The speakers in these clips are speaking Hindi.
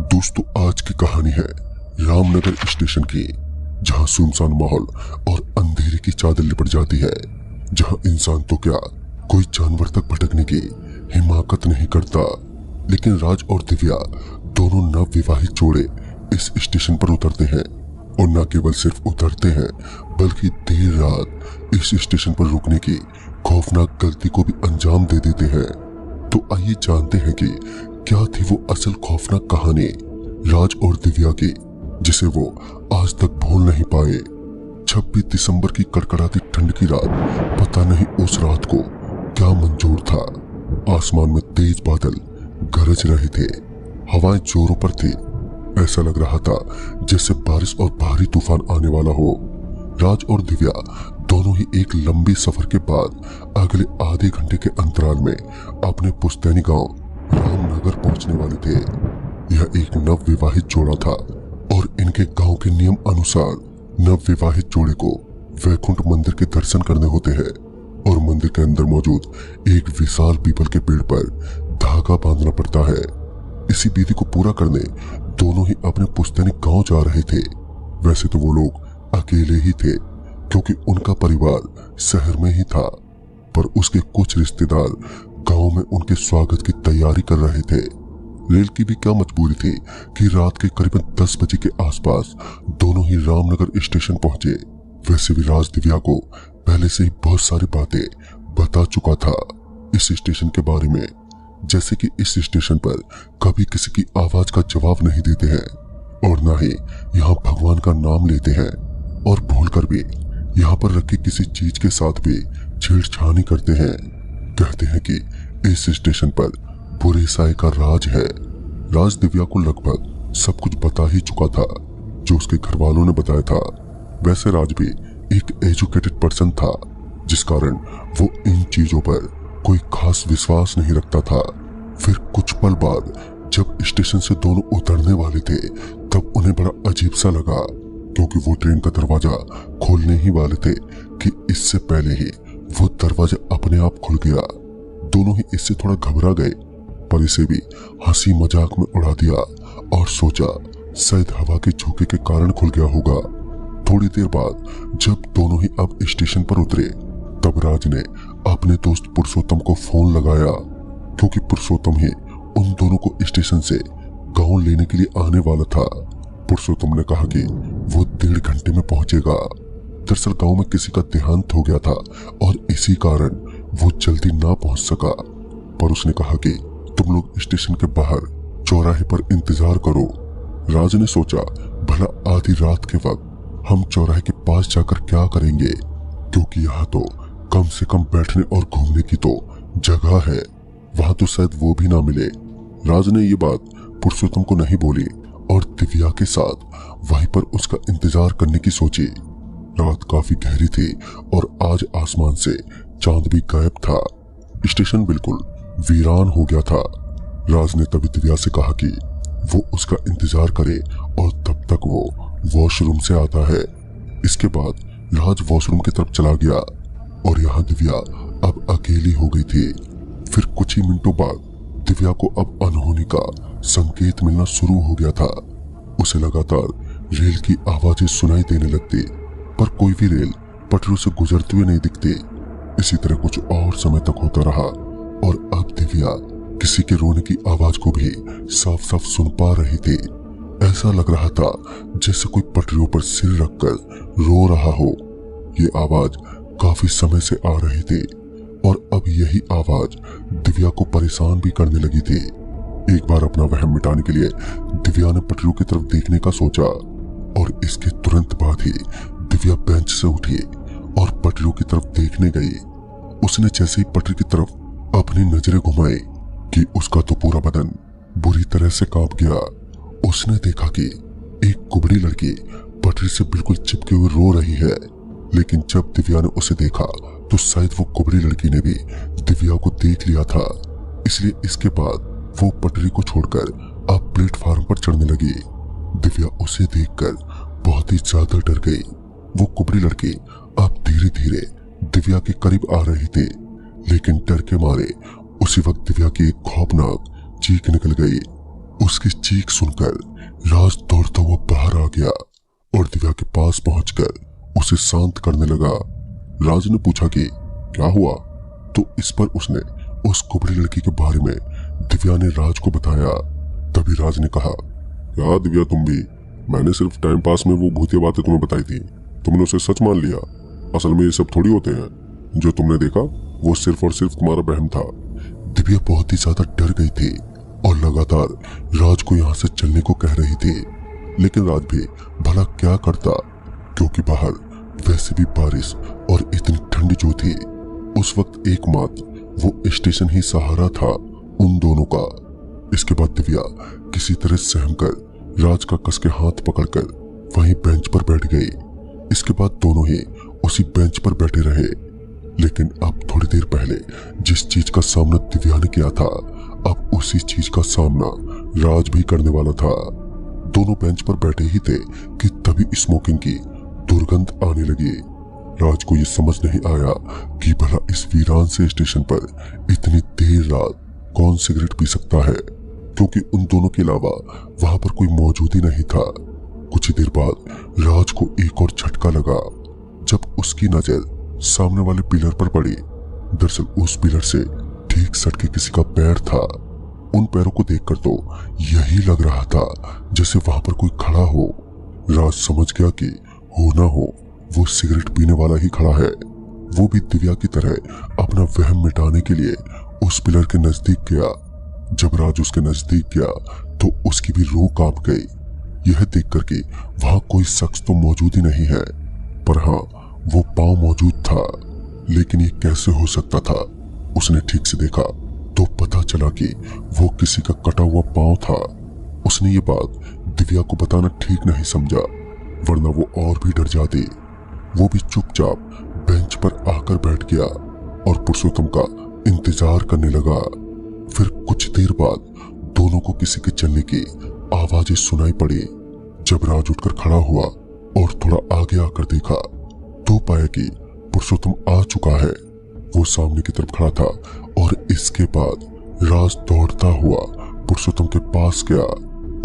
दोस्तों, आज की कहानी है रामनगर स्टेशन की, जहां सुनसान माहौल और अंधेरे की चादर लिपट जाती है, जहां इंसान तो क्या कोई जानवर तक भटकने की हिमाकत नहीं करता। लेकिन राज और दिव्या दोनों नव विवाहित जोड़े इस स्टेशन पर उतरते हैं, और न केवल सिर्फ उतरते हैं बल्कि देर रात इस स्टेशन पर रुकने की खौफनाक गलती को भी अंजाम दे देते हैं। तो आइए जानते हैं कि क्या थी वो असल खौफनाक कहानी राज और दिव्या की, जिसे वो आज तक भूल नहीं पाए। 26 दिसंबर की कड़कड़ाती ठंड की रात, पता नहीं उस रात को क्या मंजूर था। आसमान में तेज बादल गरज रहे थे, हवाएं जोरों पर थी। ऐसा लग रहा था जैसे बारिश और भारी तूफान आने वाला हो। राज और दिव्या दोनों ही एक लंबी सफर के बाद अगले आधे घंटे के अंतराल में अपने पुश्तैनी गांव रामनगर पहुंचने वाले थे। यह एक नव विवाहित जोड़ा था और इनके गांव के नियम अनुसार नव विवाहित जोड़े को वैकुंठ मंदिर के दर्शन करने होते हैं, और मंदिर के अंदर मौजूद एक विशाल पीपल के पेड़ पर धागा बांधना पड़ता है। इसी विधि को पूरा करने दोनों ही अपने पुश्तैनी गांव जा रहे थे। वैसे तो वो लोग अकेले ही थे, क्योंकि उनका परिवार शहर में ही था, पर उसके कुछ रिश्तेदार गांव में उनके स्वागत की तैयारी कर रहे थे। रेल की भी क्या मजबूरी थी कि रात के करीबन 10 बजे के आसपास दोनों ही रामनगर स्टेशन पहुंचे। वैसे भी राज दिव्या को पहले से ही बहुत सारी बातें बता चुका था इस स्टेशन के बारे में, जैसे कि इस स्टेशन पर कभी किसी की आवाज का जवाब नहीं देते हैं, और ना ही यहाँ भगवान का नाम लेते हैं, और भूलकर भी यहाँ पर रखी किसी चीज के साथ भी छेड़छाड़ करते हैं। कहते हैं कि इस स्टेशन पर बुरे साए का राज है। राज दिव्या को लगभग सब कुछ बता ही चुका था जो उसके घर वालों ने बताया था। वैसे राज भी एक एजुकेटेड पर्सन था, जिस कारण वो इन चीजों पर कोई खास विश्वास नहीं रखता था। फिर कुछ पल बाद जब स्टेशन से दोनों उतरने वाले थे, तब उन्हें बड़ा अजीब सा लगा, क्योंकि वो ट्रेन का दरवाजा खोलने ही वाले थे कि इससे पहले ही वो दरवाजा अपने आप खुल गया। दोनों ही इससे थोड़ा घबरा गए, पर इसे भी हंसी मजाक में उड़ा दिया और सोचा शायद हवा के झोंके के कारण खुल गया होगा। थोड़ी देर बाद जब दोनों ही अब स्टेशन पर उतरे, तब राज ने अपने दोस्त पुरुषोत्तम को फोन लगाया, क्योंकि पुरुषोत्तम ही उन दोनों को स्टेशन से गांव लेने के लिए आने वाला था। पुरुषोत्तम ने कहा कि वो 1.5 घंटे में पहुंचेगा। दरअसल गांव में किसी का देहांत हो गया था और इसी कारण वो जल्दी ना पहुंच सका, पर उसने कहा कि तुम लोग स्टेशन के बाहर चौराहे पर इंतजार करो। राज ने सोचा भला आधी रात के वक्त हम चौराहे के पास जाकर क्या करेंगे, क्योंकि यहाँ तो कम से कम बैठने और घूमने की तो जगह है, वहां तो शायद वो भी ना मिले। राज ने ये बात पुरुषोत्तम को नहीं बोली और दिव्या के साथ वहीं पर उसका इंतजार करने की सोची। रात काफी गहरी थी और आज आसमान से चांद भी गायब था। स्टेशन बिल्कुल वीरान हो गया था। राज ने तभी दिव्या से कहा कि वो उसका इंतजार करे और तब तक वो वॉशरूम से आता है। इसके बाद राज वॉशरूम की तरफ चला गया और यहाँ दिव्या अब अकेली हो गई थी। फिर कुछ ही मिनटों बाद दिव्या को अब अनहोनी का संकेत मिलना शुरू हो गया था। उसे लगातार रेल की आवाजें सुनाई देने लगती, पर कोई भी रेल पटरियों से गुजरते हुए नहीं दिखती। इसी तरह कुछ और समय तक होता रहा और अब दिव्या किसी के रोने की आवाज को भी साफ साफ सुन पा रही थी। ऐसा लग रहा था जैसे कोई पटरियों पर सिर रखकर रो रहा हो। ये आवाज काफी समय से आ रही थी और अब यही आवाज दिव्या को परेशान भी करने लगी थी। एक बार अपना वहम मिटाने के लिए दिव्या ने पटरियों की तरफ देखने का सोचा, और इसके तुरंत बाद ही दिव्या बेंच से उठी और पटरियों की तरफ देखने गई। उसने जैसे ही पटरी की तरफ अपनी नजरें घुमाई कि उसका तो पूरा बदन बुरी तरह से कांप गया। उसने देखा कि एक कुबड़ी लड़की पटरी से बिल्कुल चिपके हुए रो रही है, लेकिन जब दिव्या ने उसे देखा तो शायद वो कुबड़ी लड़की ने भी दिव्या को देख लिया था, इसलिए इसके बाद वो पटरी को छोड़कर अब प्लेटफार्म पर चढ़ने लगी। दिव्या उसे देखकर बहुत ही ज्यादा डर गई। वो कुबड़ी लड़की अब धीरे धीरे दिव्या के करीब आ रही थी, लेकिन डर के मारे उसी वक्त दिव्या की एक खौफनाक चीख निकल गई। उसकी चीख सुनकर राज दौड़ता हुआ बाहर आ गया और दिव्या के पास पहुंचकर उसे शांत करने लगा। राज ने पूछा कि क्या हुआ, तो इस पर उसने उस कुबड़ी लड़की के बारे में दिव्या ने राज को बताया। तभी राज ने कहा, क्या दिव्या तुम भी, मैंने सिर्फ टाइम पास में वो भूतिया बातें तुम्हें बताई थी, तुमने उसे सच मान लिया। असल में ये सब थोड़ी होते हैं, जो तुमने देखा वो सिर्फ और सिर्फ तुम्हारा वहम था। दिव्या बहुत ही ज्यादा डर गई थी और लगातार राज को यहाँ से चलने को कह रही थी, लेकिन राज भी भला क्या करता, क्योंकि बाहर वैसे भी बारिश और इतनी ठंड जो थी। उस वक्त एकमात्र वो स्टेशन ही सहारा था उन दोनों का। इसके बाद दिव्या किसी तरह सहमकर राज का कस के हाथ पकड़कर वहीं बेंच पर बैठ गई। इसके बाद दोनों ही उसी बेंच पर बैठे रहे, लेकिन अब थोड़ी देर पहले जिस चीज का सामना दिव्या ने किया था, अब उसी चीज का सामना राज भी करने वाला था। दोनों बेंच पर बैठे ही थे कि तभी स्मोकिंग की दुर्गंध आने लगी। राज को यह समझ नहीं आया कि भला इस वीरान से स्टेशन पर इतनी देर रात कौन सिगरेट पी सकता है, क्योंकि उन दोनों के अलावा वहां पर कोई मौजूद ही नहीं था। कुछ ही देर बाद राज को एक और झटका लगा जब उसकी नजर सामने वाले पिलर पर पड़ी। दरअसल उस पिलर से ठीक सटके किसी का पैर था। उन पैरों को देखकर तो यही लग रहा था जैसे वहां पर कोई खड़ा हो। राज समझ गया कि हो ना हो वो सिगरेट पीने वाला ही खड़ा है। वो भी दिव्या की तरह अपना वहम मिटाने के लिए उस पिलर के नजदीक गया। जब राज उसके नजदीक गया तो उसकी भी रूह कांप गई, यह देखकर कि वहां कोई शख्स तो मौजूद ही नहीं है, पर हाँ वो पांव मौजूद था। लेकिन ये कैसे हो सकता था? उसने ठीक से देखा तो पता चला कि वो किसी का कटा हुआ पांव था। उसने ये बात दिव्या को बताना ठीक नहीं समझा, वरना वो और भी डर जाती। वो भी चुपचाप बेंच पर आकर बैठ गया और पुरुषोत्तम का इंतजार करने लगा। फिर कुछ देर बाद दोनों को किसी के चलने की आवाजें सुनाई पड़ी। जब राज उठकर खड़ा हुआ और थोड़ा आगे आकर देखा तो पाया कि पुरुषोत्तम आ चुका है। वो सामने की तरफ खड़ा था और इसके बाद राज दौड़ता हुआ पुरुषोत्तम के पास गया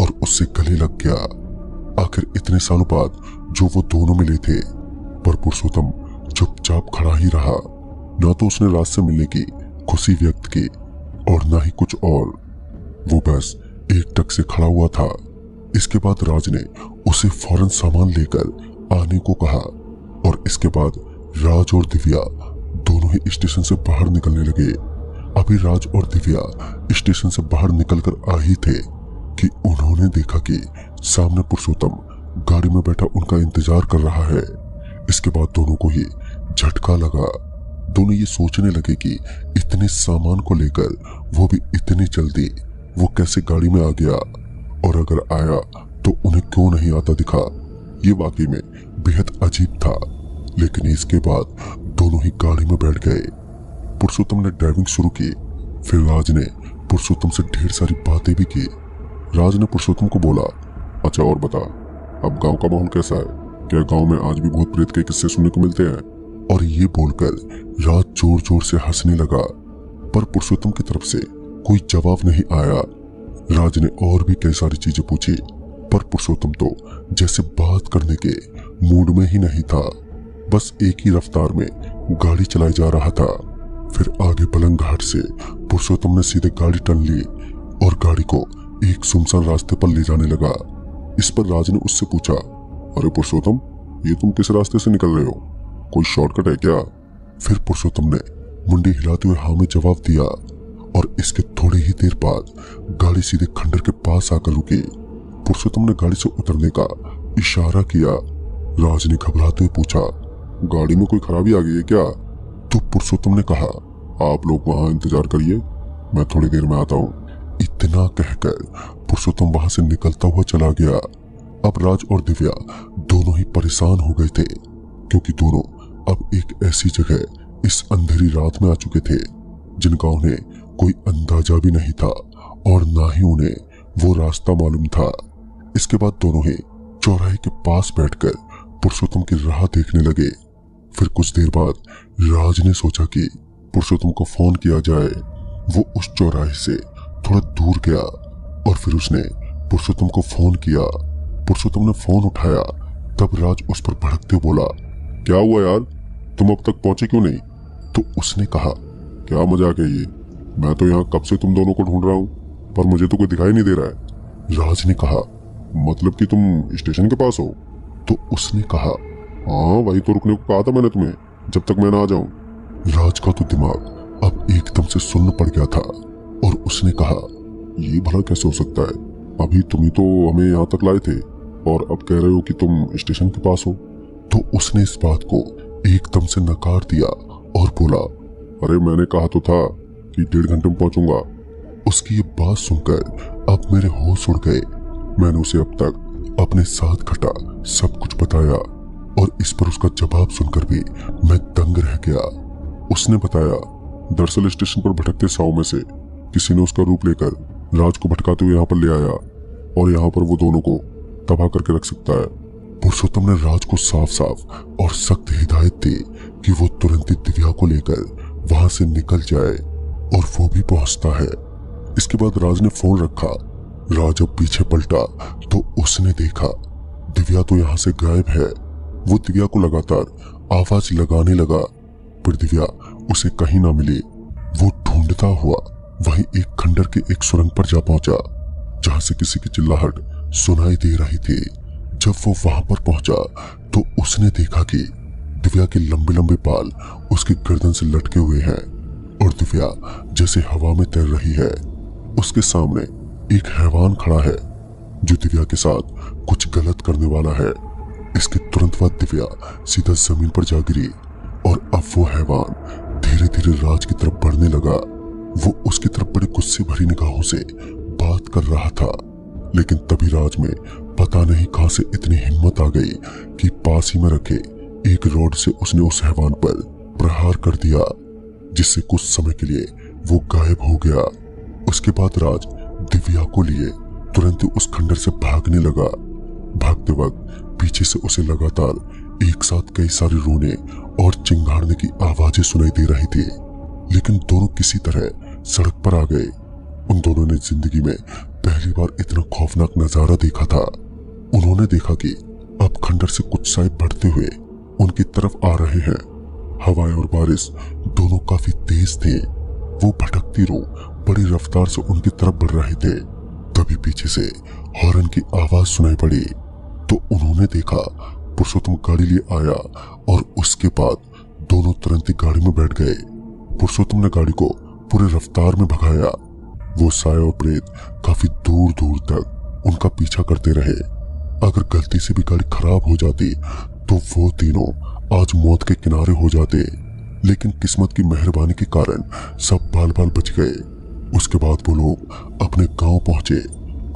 और उससे गले लग गया। आखिर इतने सालों बाद जो वो दोनों मिले थे, पर पुरुषोत्तम चुपचाप खड़ा ही रहा। ना तो उसने राज से मिलने की खुशी व्यक्त की और ना ही कुछ और। वो बस एक टक से खड़ा हुआ था। इसके बाद राज ने उसे फौरन सामान लेकर आने को कहा और इसके बाद राज और दिव्या दोनों ही स्टेशन से बाहर निकलने लगे। अभी राज और दिव्या स्टेशन से बाहर निकलकर आ ही थे कि उन्होंने देखा कि सामने पुरुषोत्तम गाड़ी में बैठा उनका इंतजार कर रहा है। इसके बाद दोनों को ही झटका लगा। दोनों ये सोचने लगे कि इतने सामान को लेकर वो भी इतनी जल्दी वो कैसे गाड़ी में आ गया, और अगर आया तो उन्हें क्यों नहीं आता दिखा। ये वाकई में बेहद अजीब था। लेकिन इसके बाद दोनों ही गाड़ी में बैठ गए। पुरुषोत्तम ने ड्राइविंग शुरू की। फिर राज ने पुरुषोत्तम से ढेर सारी बातें भी की। राज ने पुरुषोत्तम को बोला, अच्छा और बता, अब गांव का माहौल कैसा है? क्या गांव में आज भी भूत प्रेत के किस्से सुनने को मिलते हैं? और ये बोलकर राज जोर जोर से हंसने लगा, पर पुरुषोत्तम की तरफ से कोई जवाब नहीं आया। राज ने और भी कई सारी चीजें पूछी, पर पुरुषोत्तम तो जैसे बात करने के मूड में ही नहीं था। बस एक ही रफ्तार में गाड़ी चलाई जा रहा था। फिर आगे पलंग घाट से पुरुषोत्तम ने सीधे गाड़ी टर्न ली और गाड़ी को एक सुनसान रास्ते पर ले जाने लगा। इस पर राज ने उससे पूछा, अरे पुरुषोत्तम, ये तुम किस रास्ते से निकल रहे हो? कोई शॉर्टकट है क्या? फिर पुरुषोत्तम ने मुंडी हिलाते हुए हाँ में जवाब दिया और इसके थोड़ी ही देर बाद गाड़ी सीधे खंडर के पास आकर रुकी। पुरुषोत्तम ने गाड़ी से उतरने का इशारा किया। राज ने घबराते हुए पूछा, गाड़ी में कोई खराबी आ गई है क्या? तो पुरुषोत्तम ने कहा, आप लोग वहां इंतजार करिए, मैं थोड़ी देर में आता हूँ। इतना कहकर पुरुषोत्तम वहां से निकलता हुआ चला गया। अब राज और दिव्या दोनों ही परेशान हो गए थे, क्योंकि दोनों अब एक ऐसी जगह इस अंधेरी रात में आ चुके थे जिनका उन्हें कोई अंदाजा भी नहीं था और ना ही उन्हें वो रास्ता मालूम था। इसके बाद दोनों ही चौराहे के पास बैठकर पुरुषोत्तम की राह देखने लगे। फिर कुछ देर बाद राज ने सोचा कि पुरुषोत्तम को फोन किया जाए। वो उस चौराहे से थोड़ा दूर गया और फिर उसने पुरुषोत्तम को फोन किया। पुरुषोत्तम ने फोन उठाया, तब राज उस पर भड़कते बोला, क्या हुआ यार, तुम अब तक पहुंचे क्यों नहीं? तो उसने कहा, क्या मजाक है ये, मैं तो यहाँ कब से तुम दोनों को ढूंढ रहा हूँ, पर मुझे तो कोई दिखाई नहीं दे रहा है। राज ने कहा, मतलब कि तुम स्टेशन के पास हो? तो उसने कहा, हाँ वही तो रुकने को कहा था मैंने तुम्हें, जब तक मैं ना आ जाऊं। राज का तो दिमाग अब एकदम से सुन्न पड़ गया था और उसने कहा, ये भला कैसे हो सकता है, अभी तुम ही तो हमें यहाँ तक लाए थे और अब कह रहे हो कि तुम स्टेशन के पास हो। तो उसने इस बात को एकदम से नकार दिया और बोला, अरे मैंने कहा तो था कि 1.5 घंटे में पहुंचूंगा। उसकी ये बात सुनकर अब मेरे होश उड़ गए। मैंने उसे अब तक अपने साथ घटा सब कुछ बताया और इस पर उसका जवाब सुनकर भी मैं दंग रह गया। उसने बताया, दरअसल स्टेशन पर भटकते साव में से किसी ने उसका रूप लेकर राज को भटकाते हुए यहाँ पर ले आया और यहाँ पर वो दोनों को तबाह करके रख सकता है। पुरुषोत्तम ने राज को साफ साफ और सख्त हिदायत दी कि वो तुरंत ही दिव्या को लेकर वहां से निकल जाए और वो भी पहुंचता है। इसके बाद राज ने फोन रखा। राज अब पीछे पलटा तो उसने देखा दिव्या तो यहाँ से गायब है। वो दिव्या को लगातार आवाज लगाने लगा, पर दिव्या उसे कहीं ना मिली। वो ढूंढता हुआ वहीं एक खंडर के एक सुरंग पर जा पहुंचा जहां से किसी की चिल्लाहट सुनाई दे रही थी। जब वो वहां पर पहुंचा तो उसने देखा कि दिव्या के लंबे लंबे बाल उसकी गर्दन से लटके हुए हैं और दिव्या जैसे हवा में तैर रही है। उसके सामने एक हैवान खड़ा है जो दिव्या के साथ कुछ गलत करने वाला है। इसके तुरंत बाद दिव्या सीधा जमीन पर जा गिरी और अब वो हैवान धीरे धीरे राज की तरफ बढ़ने लगा। वो उसकी तरफ बड़ी गुस्से भरी निगाहों से बात कर रहा था, लेकिन तभी राज में पता नहीं कहां से इतनी हिम्मत आ गई कि पास ही में रखे एक रॉड से उसने उस हैवान पर प्रहार कर दिया, जिससे कुछ समय के लिए वो गायब हो गया। उसके बाद राज दिव्या को लिए तुरंत ही उस खंडर से भागने लगा। भागते वक्त पीछे से उसे लगातार एक साथ कई सारे रोने और चिंगाड़ने की आवाजें सुनाई दे रही थी, लेकिन दोनों किसी तरह सड़क पर आ गए। उन दोनों ने जिंदगी में पहली बार इतना खौफनाक नजारा देखा था। उन्होंने देखा कि अब खंडर से कुछ साए बढ़ते हुए उनकी तरफ आ रहे हैं। हवाएं और बारिश दोनों काफी तेज थे। वो भटकती रूह बड़ी रफ्तार से उनकी तरफ बढ़ रहे थे। तभी पीछे से हॉर्न की आवाज सुनाई पड़ी तो उन्होंने देखा पुरुषोत्तम गाड़ी लिए आया और उसके बाद दोनों तुरंत ही गाड़ी में बैठ गए। पुरुषोत्तम ने गाड़ी को पूरे रफ्तार में भगाया। वो साया और प्रेत काफी दूर दूर तक उनका पीछा करते रहे। अगर गलती से भी गाड़ी खराब हो जाती तो वो तीनों आज मौत के किनारे हो जाते, लेकिन किस्मत की मेहरबानी के कारण सब बाल बाल बच गए। उसके बाद वो लोग अपने गांव पहुंचे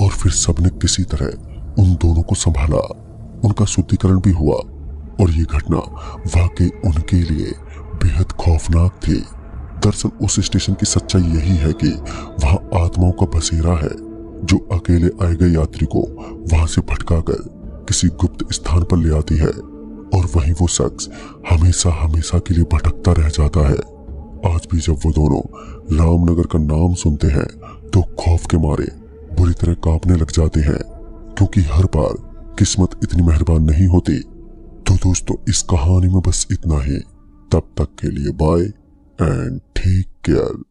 और फिर सबने किसी तरह उन दोनों को संभाला। उनका शुद्धिकरण भी हुआ और ये घटना वाकई उनके लिए बेहद खौफनाक थी। दरअसल उस स्टेशन की सच्चाई यही है कि वहां आत्माओं का बसेरा है जो अकेले आए गए यात्री को वहां से भटकाकर किसी गुप्त स्थान पर ले आती है और वहीं वो शख्स हमेशा हमेशा के लिए भटकता रह जाता है। आज भी जब वो दोनों रामनगर का नाम सुनते हैं तो खौफ के मारे बुरी तरह कांपने लग जाते हैं, क्योंकि हर बार किस्मत इतनी मेहरबान नहीं होती। तो दोस्तों, इस कहानी में बस इतना ही। तब तक के लिए बाय एंड टेक केयर।